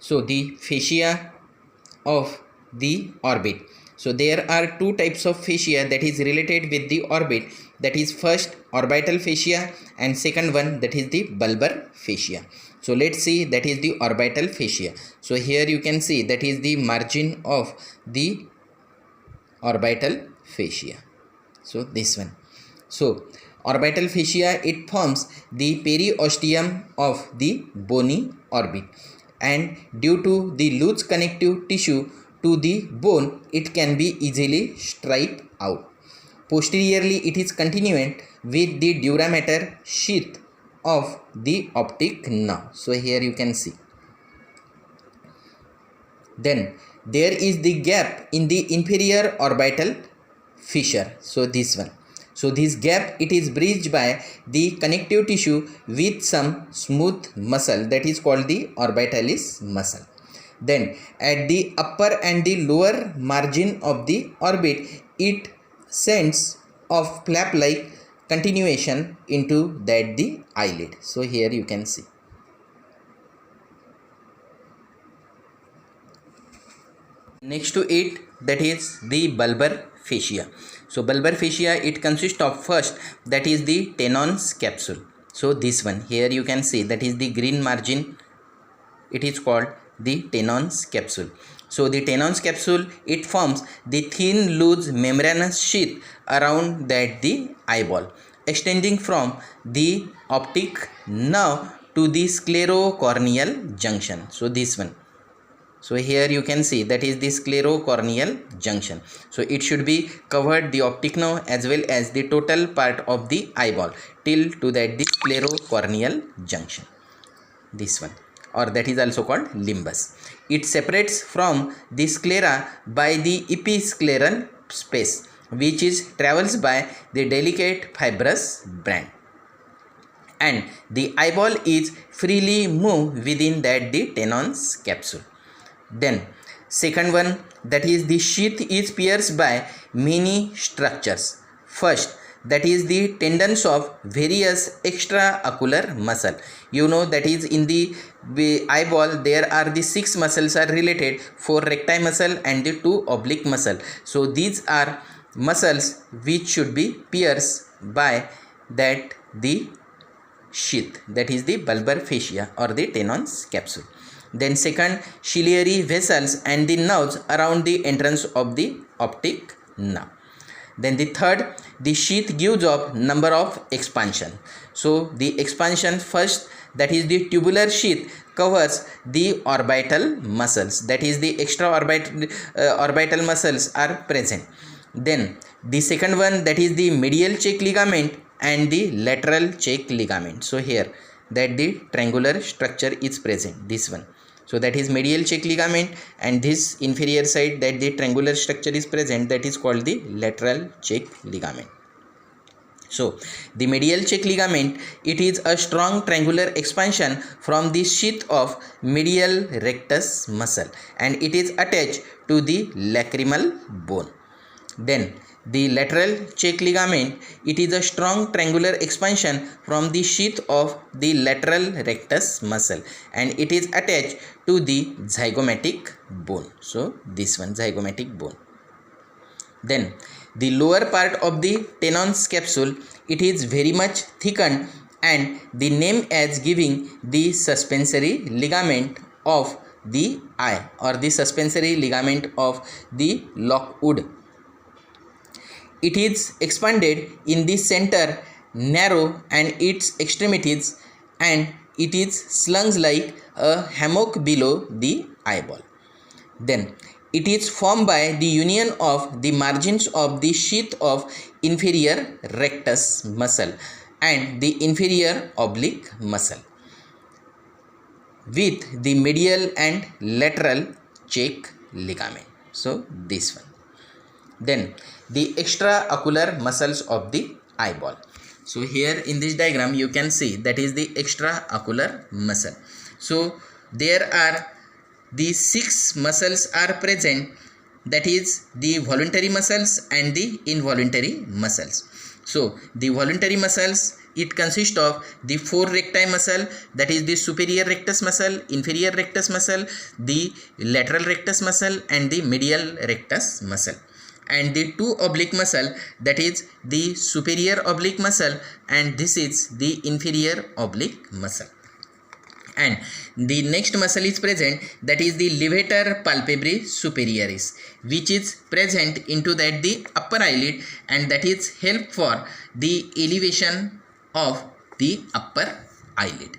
So the fascia of the orbit. So there are two types of fascia that is related with the orbit, that is first orbital fascia and second one that is the bulbar fascia. So let's see that is the orbital fascia. So here you can see that is the margin of the orbital fascia. So this one. So orbital fascia, it forms the periosteum of the bony orbit, and due to the loose connective tissue to the bone, it can be easily stripped out. Posteriorly, it is continuant with the dura mater sheath of the optic nerve. So here you can see. Then there is the gap in the inferior orbital fissure. So this one. So this gap, it is bridged by the connective tissue with some smooth muscle that is called the orbitalis muscle. Then at the upper and the lower margin of the orbit, it sends of flap like continuation into that the eyelid. So here you can see. Next to it, that is the bulbar fascia. So bulbar fascia, it consists of first, that is the Tenon's capsule. So this one here you can see, that is the green margin, it is called the Tenon's capsule. So the Tenon's capsule, it forms the thin loose membranous sheath around that the eyeball, extending from the optic nerve to the sclerocorneal junction. So this one. So here you can see that is the sclerocorneal junction. So it should be covered the optic nerve as well as the total part of the eyeball till to that the sclerocorneal junction. This one, or that is also called limbus. It separates from the sclera by the episcleral space, which is travels by the delicate fibrous band, and the eyeball is freely moved within that the Tenon's capsule. Then second one, that is the sheath is pierced by many structures. First, that is the tendons of various extraocular muscle. You know that is in the eyeball there are the 6 muscles are related, 4 recti muscle and the 2 oblique muscle. So these are muscles which should be pierced by that the sheath, that is the bulbar fascia or the Tenon's capsule. Then second, ciliary vessels and the nerves around the entrance of the optic nerve. Then the third, the sheath gives off number of expansion. So the expansion first, that is the tubular sheath covers the orbital muscles, that is the orbital muscles are present. Then the second one, that is the medial cheek ligament and the lateral cheek ligament. So here that the triangular structure is present, this one. So that is medial cheek ligament, and this inferior side that the triangular structure is present, that is called the lateral cheek ligament. So the medial cheek ligament, it is a strong triangular expansion from the sheath of medial rectus muscle, and it is attached to the lacrimal bone. Then the lateral cheek ligament, it is a strong triangular expansion from the sheath of the lateral rectus muscle, and it is attached to the zygomatic bone. So this one, zygomatic bone. Then the lower part of the Tenon's capsule, it is very much thickened, and the name as giving the suspensory ligament of the eye or the suspensory ligament of the Lockwood. It is expanded in the center, narrow and its extremities, and it is slung like a hammock below the eyeball. Then it is formed by the union of the margins of the sheath of inferior rectus muscle and the inferior oblique muscle with the medial and lateral cheek ligament. So this one. Then the extraocular muscles of the eyeball. So here in this diagram you can see that is the extraocular muscle. So there are the 6 muscles are present, that is the voluntary muscles and the involuntary muscles. So the voluntary muscles, it consists of the four recti muscle, that is the superior rectus muscle, inferior rectus muscle, the lateral rectus muscle and the medial rectus muscle, and the two oblique muscle, that is the superior oblique muscle and this is the inferior oblique muscle. And the next muscle is present, that is the levator palpebrae superioris, which is present into that the upper eyelid, and that is help for the elevation of the upper eyelid.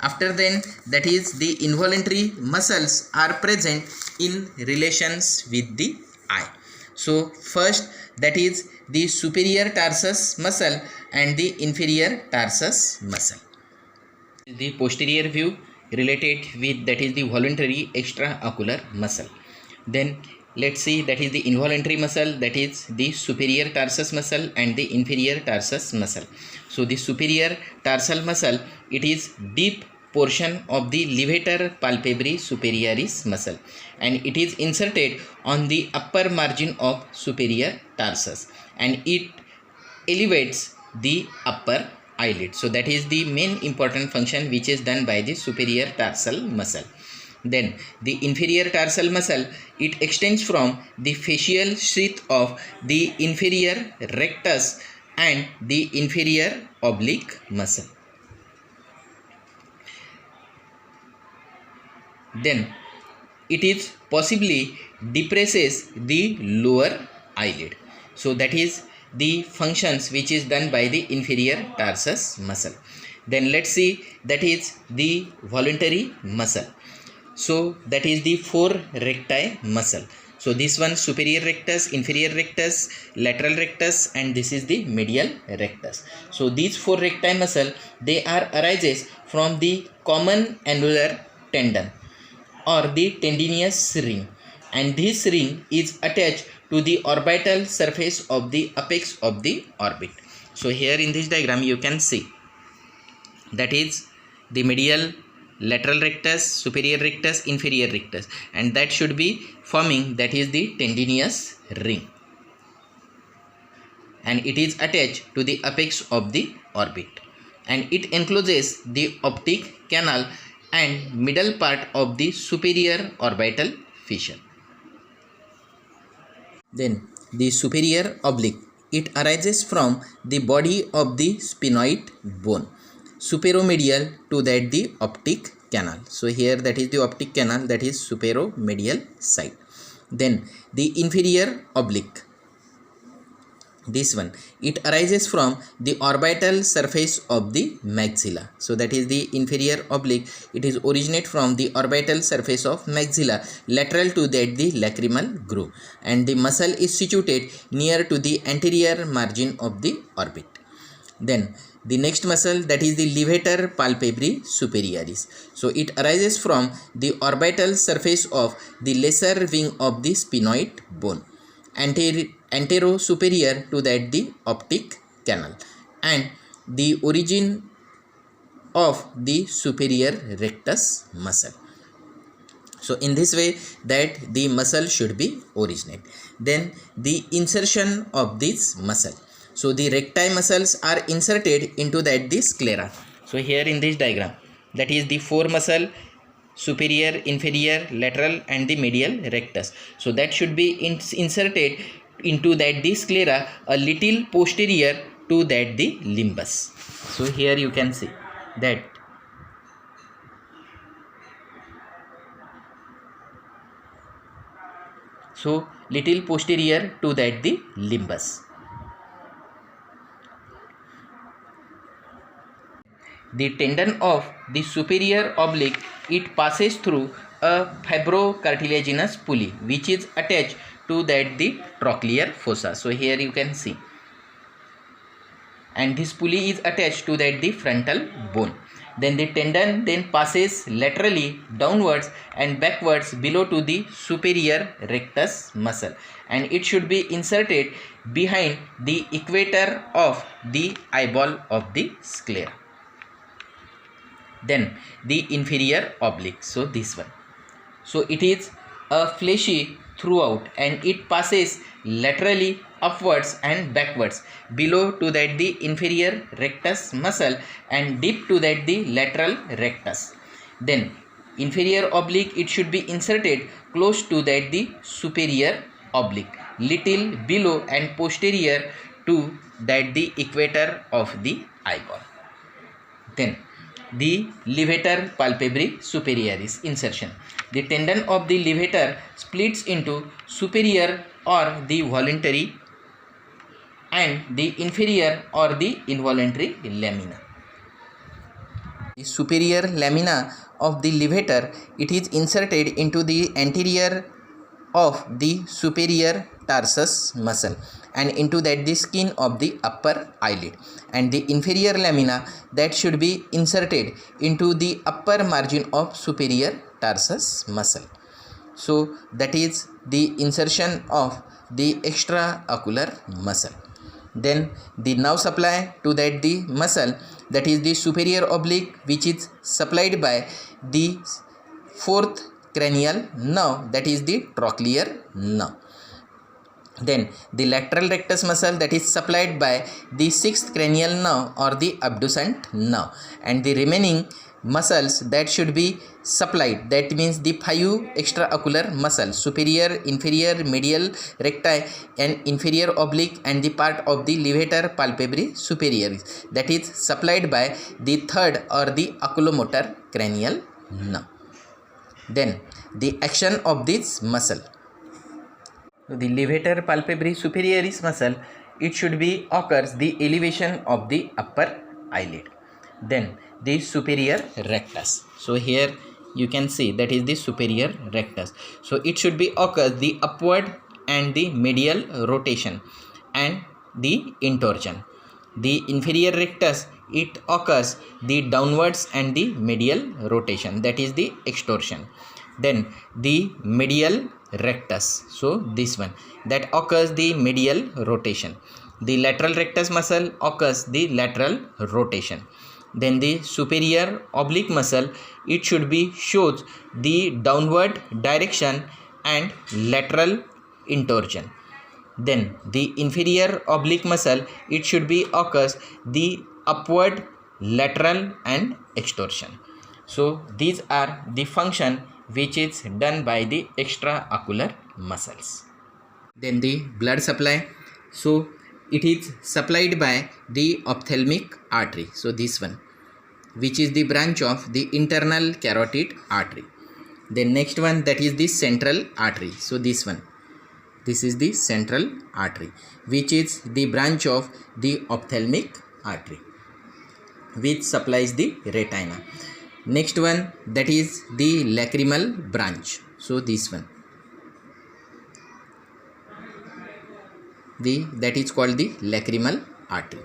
After then, that is the involuntary muscles are present in relations with the eye. So first, that is the superior tarsus muscle and the inferior tarsus muscle. The posterior view related with, that is the voluntary extraocular muscle. Then let's see, that is the involuntary muscle, that is the superior tarsus muscle and the inferior tarsus muscle. So the superior tarsal muscle, it is deep portion of the levator palpebrae superioris muscle, and it is inserted on the upper margin of superior tarsus and it elevates the upper eyelid. So that is the main important function which is done by the superior tarsal muscle. Then the inferior tarsal muscle, it extends from the facial sheath of the inferior rectus and the inferior oblique muscle. Then it is possibly depresses the lower eyelid. So that is the functions which is done by the inferior tarsus muscle. Then let's see, that is the voluntary muscle. So that is the four recti muscle. So this one superior rectus, inferior rectus, lateral rectus and this is the medial rectus. So these four recti muscle, they are arises from the common annular tendon or the tendinous ring, and this ring is attached to the orbital surface of the apex of the orbit. So here in this diagram you can see, that is the medial, lateral rectus, superior rectus, inferior rectus, and that should be forming, that is the tendinous ring, and it is attached to the apex of the orbit, and it encloses the optic canal and middle part of the superior orbital fissure. Then the superior oblique, it arises from the body of the sphenoid bone, superomedial to that the optic canal. So here that is the optic canal, that is superomedial side. Then the inferior oblique, this one, it arises from the orbital surface of the maxilla. So that is the inferior oblique, it is originate from the orbital surface of maxilla lateral to that the lacrimal groove, and the muscle is situated near to the anterior margin of the orbit. Then the next muscle, that is the levator palpebrae superioris. So it arises from the orbital surface of the lesser wing of the sphenoid bone, antero-superior to that the optic canal, and the origin of the superior rectus muscle. So in this way that the muscle should be originate. Then the insertion of this muscle. So the recti muscles are inserted into that the sclera. So here in this diagram, that is the four muscle, superior, inferior, lateral and the medial rectus. So that should be inserted into that the sclera a little posterior to that the limbus. So here you can see that little posterior to that the limbus. The tendon of the superior oblique, it passes through a fibrocartilaginous pulley which is attached to that the trochlear fossa. So here you can see, and this pulley is attached to that the frontal bone. Then the tendon then passes laterally downwards and backwards below to the superior rectus muscle, and it should be inserted behind the equator of the eyeball of the sclera. Then the inferior oblique, so this one, so it is a fleshy throughout, and it passes laterally upwards and backwards below to that the inferior rectus muscle and deep to that the lateral rectus. Then inferior oblique, it should be inserted close to that the superior oblique, little below and posterior to that the equator of the eyeball. Then the levator palpebrae superioris insertion. The tendon of the levator splits into superior or the voluntary and the inferior or the involuntary lamina. The superior lamina of the levator, it is inserted into the anterior of the superior tarsus muscle and into that the skin of the upper eyelid, and the inferior lamina that should be inserted into the upper margin of superior tarsus muscle. So that is the insertion of the extraocular muscle. Then the nerve supply to that the muscle, that is the superior oblique, which is supplied by the fourth cranial nerve, that is the trochlear nerve. Then the lateral rectus muscle, that is supplied by the sixth cranial nerve or the abducent nerve, and the remaining muscles that should be supplied, that means the five extraocular muscles, superior, inferior, medial, recti and inferior oblique, and the part of the levator palpebrae superioris, that is supplied by the third or the oculomotor cranial nerve. Then the action of this muscle. The levator palpebrae superioris muscle, it should be occurs the elevation of the upper eyelid. Then the superior rectus. So here you can see that is the superior rectus. So it should be occurs the upward and the medial rotation and the intorsion. The inferior rectus, it occurs the downwards and the medial rotation, that is the extorsion. Then the medial rectus, so this one, that occurs the medial rotation. The lateral rectus muscle occurs the lateral rotation. Then the superior oblique muscle, it should be shows the downward direction and lateral intorsion. Then the inferior oblique muscle, it should be occurs the upward, lateral and extorsion. So these are the function which is done by the extraocular muscles. Then the blood supply. So it is supplied by the ophthalmic artery. So this one, which is the branch of the internal carotid artery. Then next one, that is the central artery. So this one, this is the central artery, which is the branch of the ophthalmic artery, which supplies the retina. Next one, that is the lacrimal branch. So this one, that is called the lacrimal artery.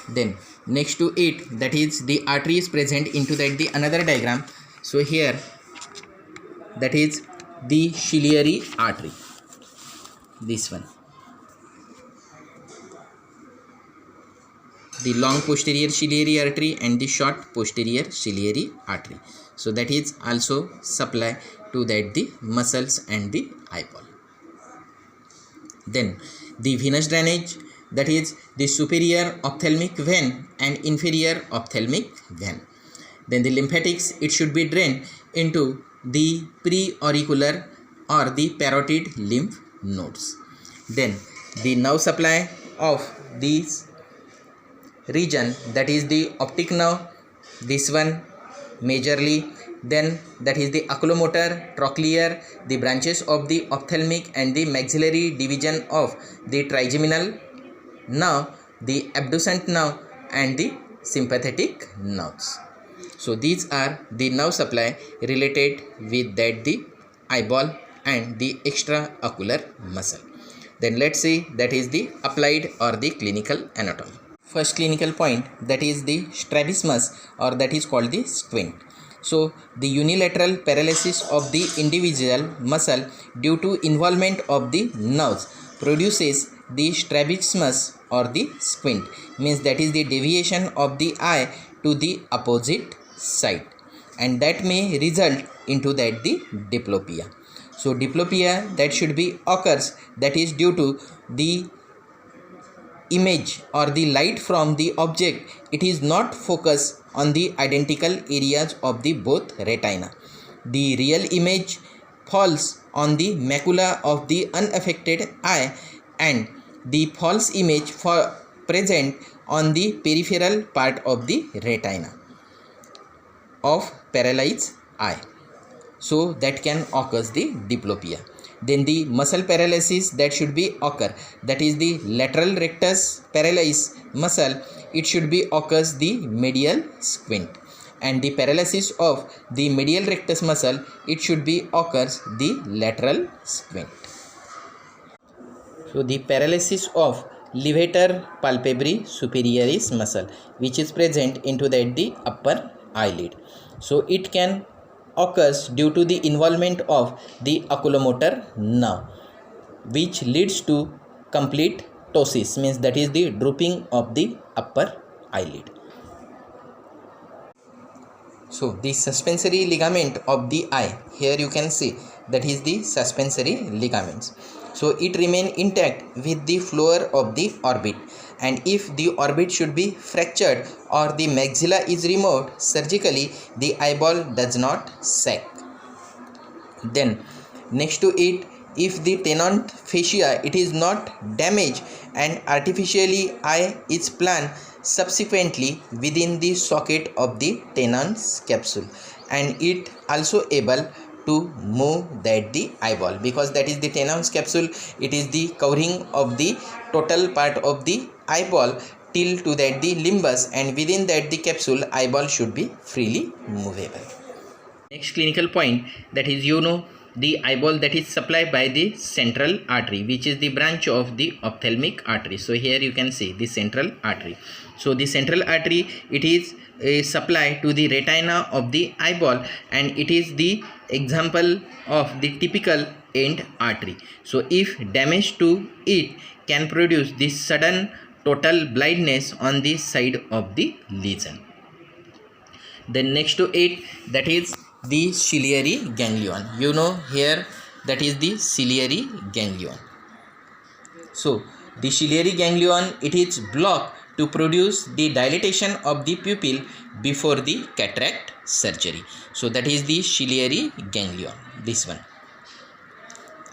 Then next to it, that is the artery is present into that the another diagram. So here, that is the ciliary artery, this one, the long posterior ciliary artery and the short posterior ciliary artery. So that is also supply to that the muscles and the eyeball. Then the venous drainage, that is the superior ophthalmic vein and inferior ophthalmic vein. Then the lymphatics, it should be drained into the preauricular or the parotid lymph nodes. Then the nerve supply of these region, that is the optic nerve, this one majorly. Then that is the oculomotor, trochlear, the branches of the ophthalmic and the maxillary division of the trigeminal nerve, the abducent nerve and the sympathetic nerves. So these are the nerve supply related with that the eyeball and the extraocular muscle. Then let's see that is the applied or the clinical anatomy. First clinical point, that is the strabismus, or that is called the squint. So the unilateral paralysis of the individual muscle due to involvement of the nerves produces the strabismus or the squint, means that is the deviation of the eye to the opposite side, and that may result into that the diplopia. So diplopia that should be occurs, that is due to the image or the light from the object, it is not focused on the identical areas of the both retina. The real image falls on the macula of the unaffected eye, and the false image for present on the peripheral part of the retina of paralyzed eye. So that can occur the diplopia. Then the muscle paralysis that should be occur, that is the lateral rectus paralysis muscle, it should be occurs the medial squint, and the paralysis of the medial rectus muscle, it should be occurs the lateral squint. So the paralysis of levator palpebrae superioris muscle, which is present into the upper eyelid. So it can occurs due to the involvement of the oculomotor nerve, which leads to complete ptosis, means that is the drooping of the upper eyelid. So the suspensory ligament of the eye, here you can see that is the suspensory ligaments. So it remain intact with the floor of the orbit, and if the orbit should be fractured or the maxilla is removed surgically, the eyeball does not sac. Then next to it, if the tenant fascia it is not damaged and artificially eye is planted subsequently within the socket of the tenant's capsule, and it also able to move that the eyeball, because that is the tenant's capsule, it is the covering of the total part of the eyeball till to that the limbus, and within that the capsule eyeball should be freely movable. Next clinical point, that is the eyeball that is supplied by the central artery, which is the branch of the ophthalmic artery. So here you can see the central artery. So the central artery, it is supplied to the retina of the eyeball, and it is the example of the typical end artery. So if damage to it can produce this sudden total blindness on the side of the lesion. Then next to it, that is the ciliary ganglion. Here that is the ciliary ganglion. So the ciliary ganglion, it is blocked to produce the dilatation of the pupil before the cataract surgery. So that is the ciliary ganglion, this one.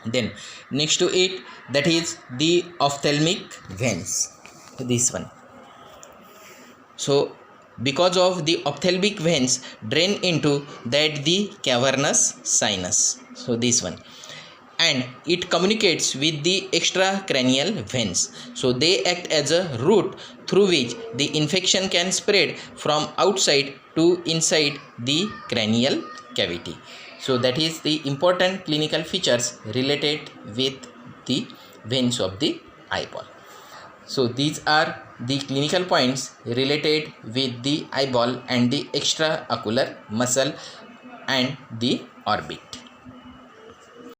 Then next to it, that is the ophthalmic veins, this one. So because of the ophthalmic veins drain into that the cavernous sinus, so this one, and it communicates with the extracranial veins. So they act as a route through which the infection can spread from outside to inside the cranial cavity. So that is the important clinical features related with the veins of the eyeball. So these are the clinical points related with the eyeball and the extraocular muscle and the orbit.